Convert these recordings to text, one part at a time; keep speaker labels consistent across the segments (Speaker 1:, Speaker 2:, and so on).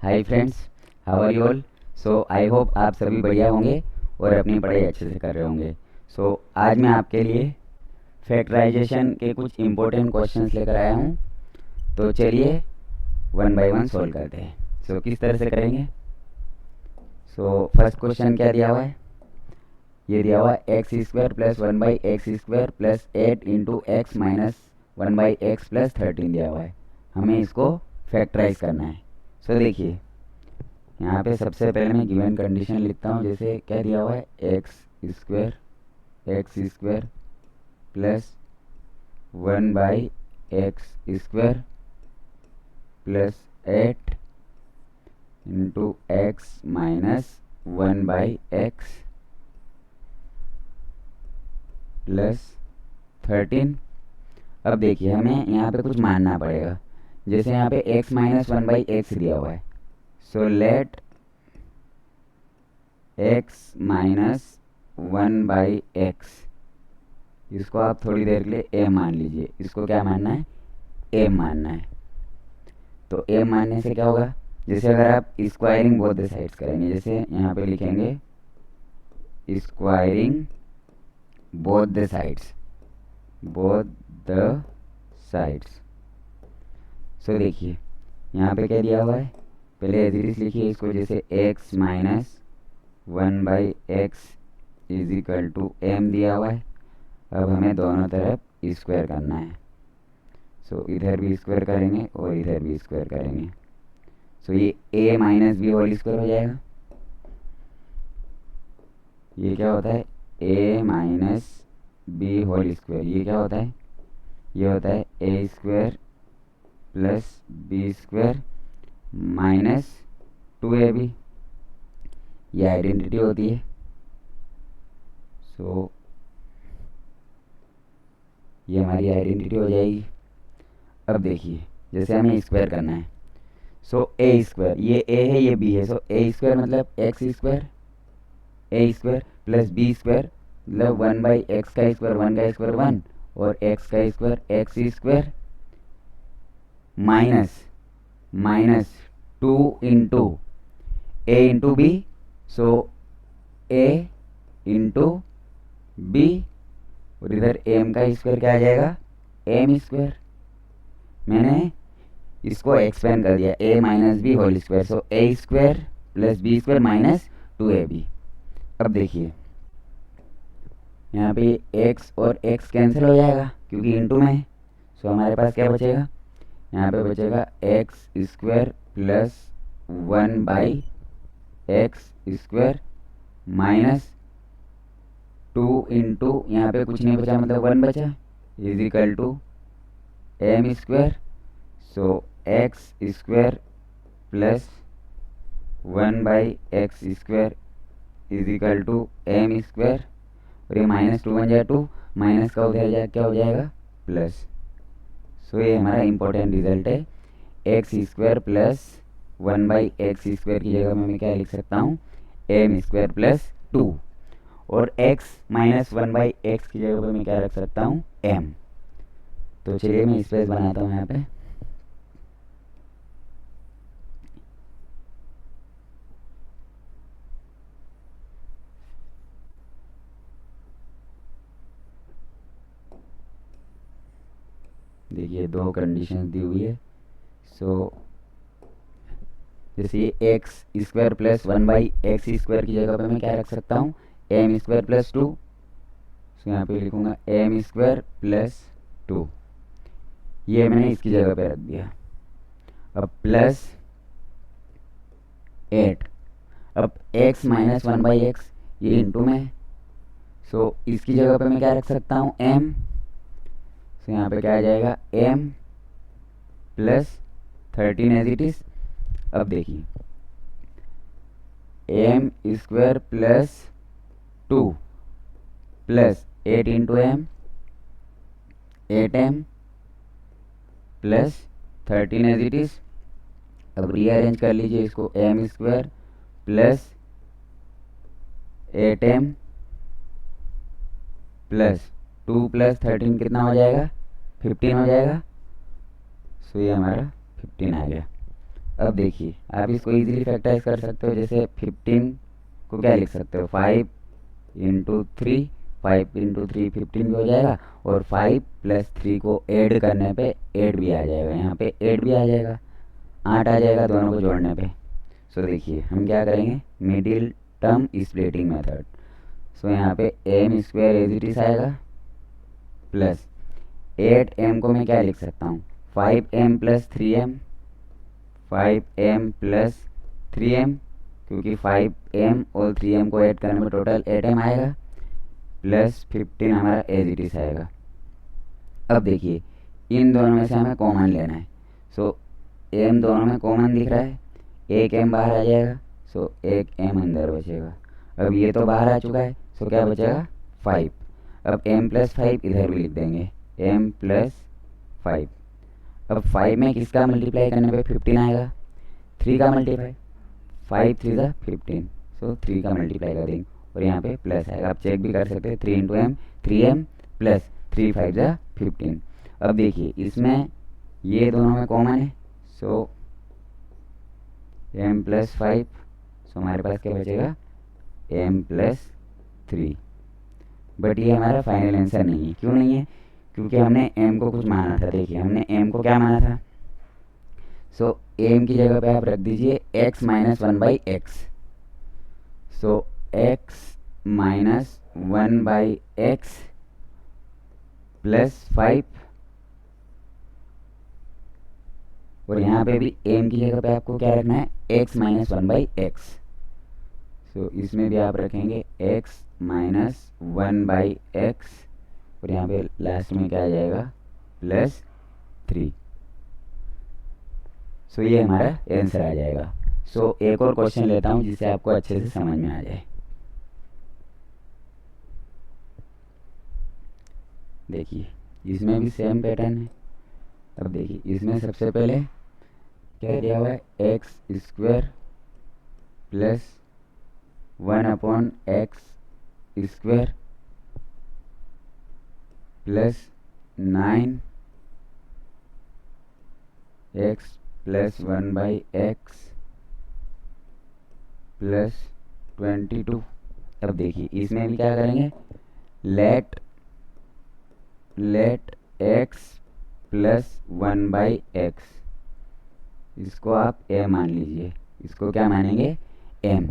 Speaker 1: Hi friends, how are you all. So I hope आप सभी बढ़िया होंगे और अपनी पढ़ाई अच्छे से कर रहे होंगे। आज मैं आपके लिए फैक्टराइजेशन के कुछ इम्पोर्टेंट क्वेश्चंस लेकर आया हूँ। तो चलिए वन बाय वन सॉल्व करते हैं। किस तरह से करेंगे। फर्स्ट क्वेश्चन क्या दिया हुआ है, ये दिया हुआ है x square plus 1/x² plus 8 into x minus 1/x plus 13 दिया हुआ है। हमें इसको फैक्टराइज करना है। देखिए यहाँ पे सबसे पहले मैं गिवन कंडीशन लिखता हूँ। जैसे क्या दिया हुआ है, x square plus 1/x² plus 8 into x minus 1/x plus 13। अब देखिए हमें यहाँ पे कुछ मानना पड़ेगा। जैसे यहाँ पे x माइनस 1/x दिया हुआ है, so let x minus 1/x, इसको आप थोड़ी देर के लिए a मान लीजिए। इसको क्या मानना है, a मानना है। तो a मानने से क्या होगा, जैसे अगर आप स्क्वायरिंग बोथ द साइड्स करेंगे, जैसे यहाँ पे लिखेंगे स्क्वायरिंग बोथ द साइड्स। देखिए यहाँ पे क्या दिया हुआ है, पहले एज इट इज लिखिए इसको। जैसे x minus 1/x is equal to m दिया हुआ है। अब हमें दोनों तरफ स्क्वायर करना है। इधर भी स्क्वायर करेंगे और इधर भी स्क्वायर करेंगे। ये a minus b whole square हो जाएगा। ये क्या होता है, a minus b whole square. ये क्या होता है, ये होता है a square plus b square minus 2ab। ये आइडेंटिटी होती है। ये हमारी आइडेंटिटी हो जाएगी। अब देखिए जैसे हमें स्क्वायर करना है, a स्क्वायर, ये a है ये b है। a स्क्वायर मतलब x square, a square plus b square मतलब 1/x का स्क्वायर 1 का स्क्वायर 1 और x का square x square minus 2 into a into b। a into b और इधर m का स्क्वायर क्या आ जाएगा, m स्क्वायर। मैंने इसको एक्सपेंड कर दिया, a minus b whole square. a square plus b square minus 2ab। अब देखिए यहाँ पे x और x कैंसिल हो जाएगा क्योंकि इंटू में है। हमारे पास क्या बचेगा, यहाँ पे बचेगा x square plus 1/x square minus 2 into, यहाँ पे कुछ नहीं बचा मतलब 1 बचा, is equal to m square. X square plus 1/x square is equal to m square. और ये माइनस 2 बन जाए 2, माइनस का उधर जाए क्या हो जाएगा, प्लस। ये हमारा इंपॉर्टेंट रिजल्ट है। X square plus 1/x square की जगह में मैं क्या लिख सकता हूँ, m स्क्वायर प्लस 2 और x माइनस 1/x की जगह पर मैं क्या रख सकता हूँ, m। तो चलिए मैं स्पेस बनाता हूँ यहाँ पे। देखिए दो कंडीशन दी हुई है। जैसे x square plus 1/x square की जगह पे मैं क्या रख सकता हूँ, m स्क्वायर प्लस 2। यहाँ पे लिखूंगा m स्क्वायर प्लस 2। ये मैंने इसकी जगह पे रख दिया। अब प्लस 8। अब x माइनस 1/x ये इंटू में है। इसकी जगह पे मैं क्या रख सकता हूँ, m। यहाँ पे क्या आ जाएगा, m plus 13 as it is. अब देखिए m square plus 2 plus 8 into m, 8m plus 13 as it is. अब रीअरेंज कर लीजिए इसको, m square plus 8m plus 2 plus 13 कितना हो जाएगा, 15 हो जाएगा। ये हमारा 15 आ गया। अब देखिए आप इसको इजीली फैक्टराइज कर सकते हो। जैसे 15 को क्या लिख सकते हो, 5 इंटू 3, 5 इंटू 3 15 भी हो जाएगा, और 5 प्लस 3 को ऐड करने पे 8 भी आ जाएगा, यहाँ पे 8 भी आ जाएगा, 8 आ जाएगा दोनों को जोड़ने पे। सो देखिए हम क्या करेंगे, middle term splitting method. So यहाँ पे m square as it is आएगा प्लस 8m को मैं क्या लिख सकता हूँ, 5m plus 3m, 5m plus 3m, क्योंकि 5m और 3m को ऐड करने में टोटल 8m आएगा, प्लस 15 हमारा एज इट इज आएगा। अब देखिए इन दोनों में से हमें कॉमन लेना है। सो m दोनों में कॉमन दिख रहा है, एक m बाहर आ जाएगा, सो एक m अंदर बचेगा। अब ये तो बाहर आ चुका है, सो क्या बचेगा 5। अब m प्लस 5 इधर भी लिख देंगे, m प्लस 5। अब 5 में किसका मल्टीप्लाई करने पे 15 आएगा, 3 का मल्टीप्लाई, 5 3 ज़ा 15, सो 3 का मल्टीप्लाई कर देंगे और यहाँ पे प्लस आएगा। आप चेक भी कर सकते हैं, 3 इंटू एम 3m प्लस 3 5 ज़ा 15। अब देखिए इसमें ये दोनों में कॉमन है, सो m प्लस 5, सो हमारे पास क्या बचेगा m प्लस 3। बट ये हमारा फाइनल आंसर नहीं है। क्यों नहीं है, क्योंकि हमने m को कुछ माना था। देखिए हमने m को क्या माना था, सो m की जगह पे आप रख दीजिए x माइनस 1/x। सो x माइनस 1/x प्लस 5, और यहाँ पे भी m की जगह पे आपको क्या रखना है, x माइनस 1/x। सो इसमें भी आप रखेंगे x माइनस 1/x, और यहाँ पे लास्ट में क्या आ जाएगा प्लस 3। सो ये हमारा आंसर आ जाएगा। सो एक और क्वेश्चन लेता हूँ जिससे आपको अच्छे से समझ में आ जाए। देखिए इसमें भी सेम पैटर्न है। अब देखिए इसमें सबसे पहले क्या दिया हुआ है, x square plus 1/x square plus 9x plus 1/x plus 22। अब देखिए इसमें भी क्या करेंगे, लेट x प्लस 1/x, इसको आप a मान लीजिए, इसको क्या मानेंगे m।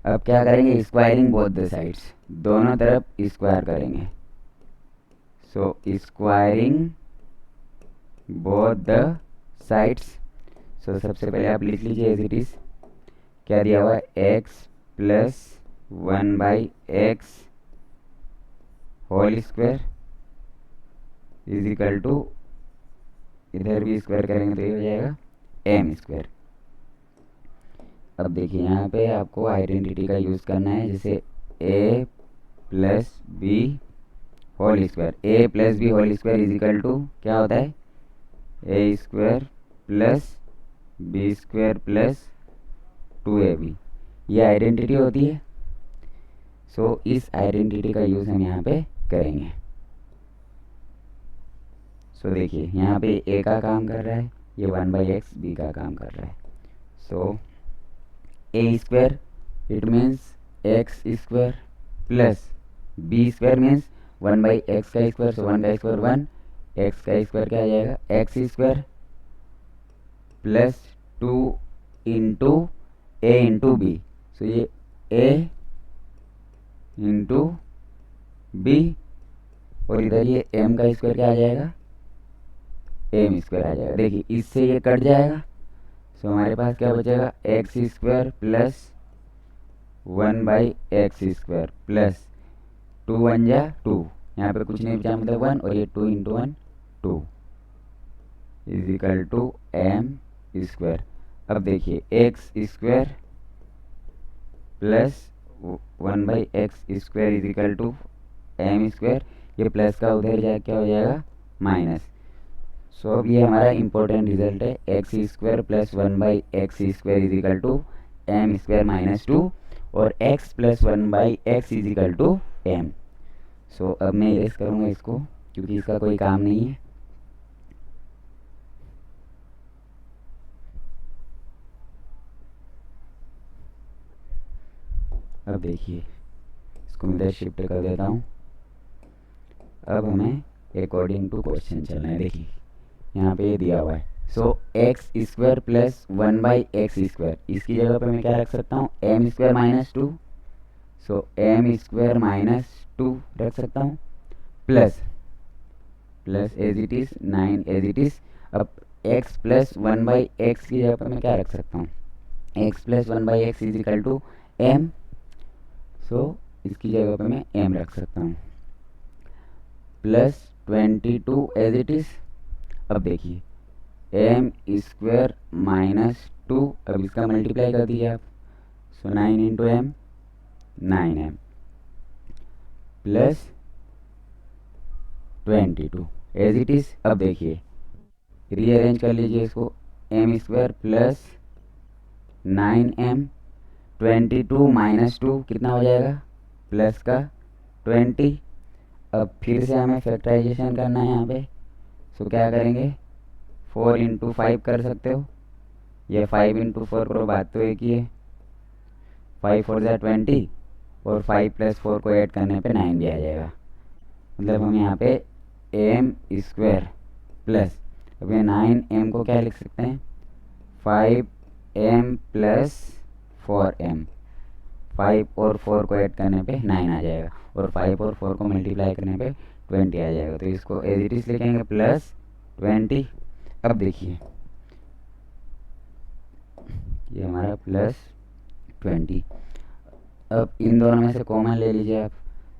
Speaker 1: अब क्या करेंगे, स्क्वायरिंग बोथ द साइड्स, दोनों तरफ स्क्वायर करेंगे। सो स्क्वायरिंग बोथ द साइड्स। सो सबसे पहले आप लिख लीजिए एज इट इज, क्या दिया हुआ है, x plus 1/x whole square is equal to, इधर भी स्क्वायर करेंगे तो ये हो जाएगा m स्क्वायर। अब देखिए यहाँ पे आपको आइडेंटिटी का यूज़ करना है, जैसे a plus b whole square, a plus b whole square is equal to क्या होता है, a square plus b square plus 2ab, ये आइडेंटिटी होती है। सो इस आइडेंटिटी का यूज़ हम यहाँ पे करेंगे। सो देखिए यहाँ पे a का काम कर रहा है, ये 1/x b का काम कर रहा है। सो a square it means x square plus b square means 1/x का स्क्वायर, सो 1 का स्क्वायर 1, x का स्क्वायर क्या आ जाएगा, x square plus 2 into a into b. So ये a इंटू बी, और इधर ये m का स्क्वायर क्या आ जाएगा, m स्क्वायर आ जाएगा। देखिए इससे ये कट जाएगा, सो हमारे पास क्या बचेगा, x square plus 1/x square plus 2 1 जा 2, यहाँ पे कुछ नहीं बचा मतलब 1, और ये 2 into 1 2 is equal to m square. अब देखिए x square plus 1/x square is equal to m square, ये प्लस का उधर जा क्या हो जाएगा माइनस। सो अब ये हमारा इंपॉर्टेंट रिजल्ट है, x square plus 1/x square is equal to m square minus 2, और x plus 1/x is equal to m। So अब मैं इरेज करूँगा इसको क्योंकि इसका कोई काम नहीं है। अब देखिए इसको मैं इधर शिफ्ट कर देता हूँ। अब हमें अकॉर्डिंग टू क्वेश्चन चलना है। देखिए यहाँ पे ये दिया हुआ है, सो एक्स स्क्वायर प्लस 1/x², इसकी जगह पे मैं क्या रख सकता हूँ, m² - 2, सो m² - 2 रख सकता हूँ, plus as it is 9 as it is. अब x प्लस 1/x की जगह पे मैं क्या रख सकता हूँ, x plus 1/x is equal to m, so इसकी जगह पे मैं m रख सकता हूँ, प्लस 22 एज इट इज़। अब देखिए m² - 2, अब इसका मल्टीप्लाई कर दीजिए आप, so 9 into m 9m plus 22 as it is. अब देखिए रीअरेंज कर लीजिए इसको, m² प्लस 9m 22 माइनस 2 कितना हो जाएगा, प्लस का 20। अब फिर से हमें फैक्टराइजेशन करना है यहाँ पे, सो क्या करेंगे, 4 इंटू 5 कर सकते हो, या 5 इंटू 4 करो, बात तो एक ही है। 5 4 ज़ा 20 और 5 प्लस 4 को ऐड करने पे 9 भी आ जाएगा। मतलब हम यहाँ पे m² प्लस, अब ये 9m को क्या लिख सकते हैं, 5m प्लस 4m, 5 और 4 को ऐड करने पे 9 आ जाएगा, और 5 और 4 को मल्टीप्लाई करने पे 20 आ जाएगा। तो इसको एज इट इज़ लिखेंगे प्लस 20। अब देखिए ये हमारा प्लस 20। अब इन दोनों में से कॉमन ले लीजिए आप,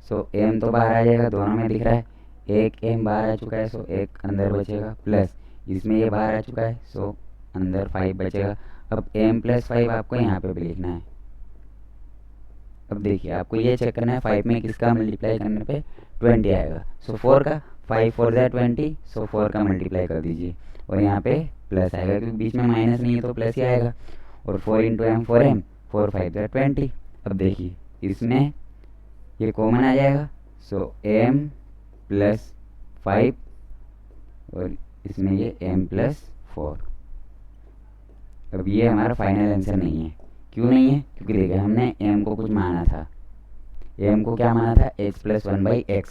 Speaker 1: सो m तो बाहर आ जाएगा, दोनों में दिख रहा है, एक m बाहर आ चुका है, सो एक अंदर बचेगा, प्लस इसमें ये बाहर आ चुका है, सो अंदर 5 बचेगा। अब m प्लस 5 आपको यहाँ पे भी लिखना है। अब देखिए आपको ये चेक करना है 5 में किसका मल्टीप्लाई करने पे 20 आएगा, सो 4 का, 5 4 ज़ा 20, सो 4 का मल्टीप्लाई कर दीजिए, और यहाँ पे प्लस आएगा क्योंकि बीच में माइनस नहीं है तो प्लस ही आएगा, और 4 इंटू m 4m, 4 5 ज़ा 20। अब देखिए इसमें ये कॉमन आ जाएगा, सो m प्लस 5 और इसमें ये m प्लस 4। अब ये हमारा फाइनल आंसर नहीं है, क्यों नहीं है, क्योंकि देखिए हमने m को कुछ माना था, m को क्या माना था, x प्लस 1/x,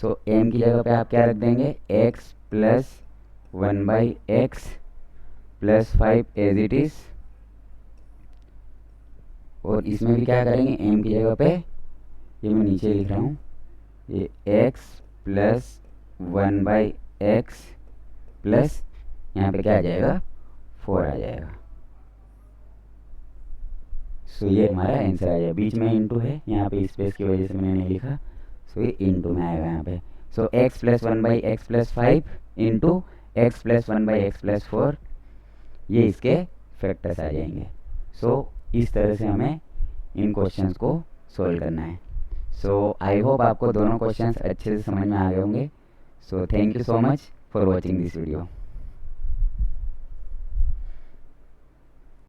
Speaker 1: सो m की जगह पे आप क्या रख देंगे, x plus 1/x plus 5 as it is, और इसमें भी क्या करेंगे, m की जगह पे ये मैं नीचे लिख रहा हूँ, ये x प्लस 1/x प्लस यहाँ पे क्या आ जाएगा, 4 आ जाएगा। सो ये हमारा आंसर आ जाएगा, बीच में इंटू है, यहाँ पे स्पेस की वजह से मैंने नहीं लिखा, सो ये इंटू में आएगा यहाँ पे। सो x plus 1/x plus 5 into x plus 1/x plus 4, ये इसके फैक्टर्स आ जाएंगे। सो इस तरह से हमें इन क्वेश्चंस को सोल्व करना है। सो आई होप आपको दोनों क्वेश्चंस अच्छे से समझ में आ गए होंगे। So thank you so much for watching this video.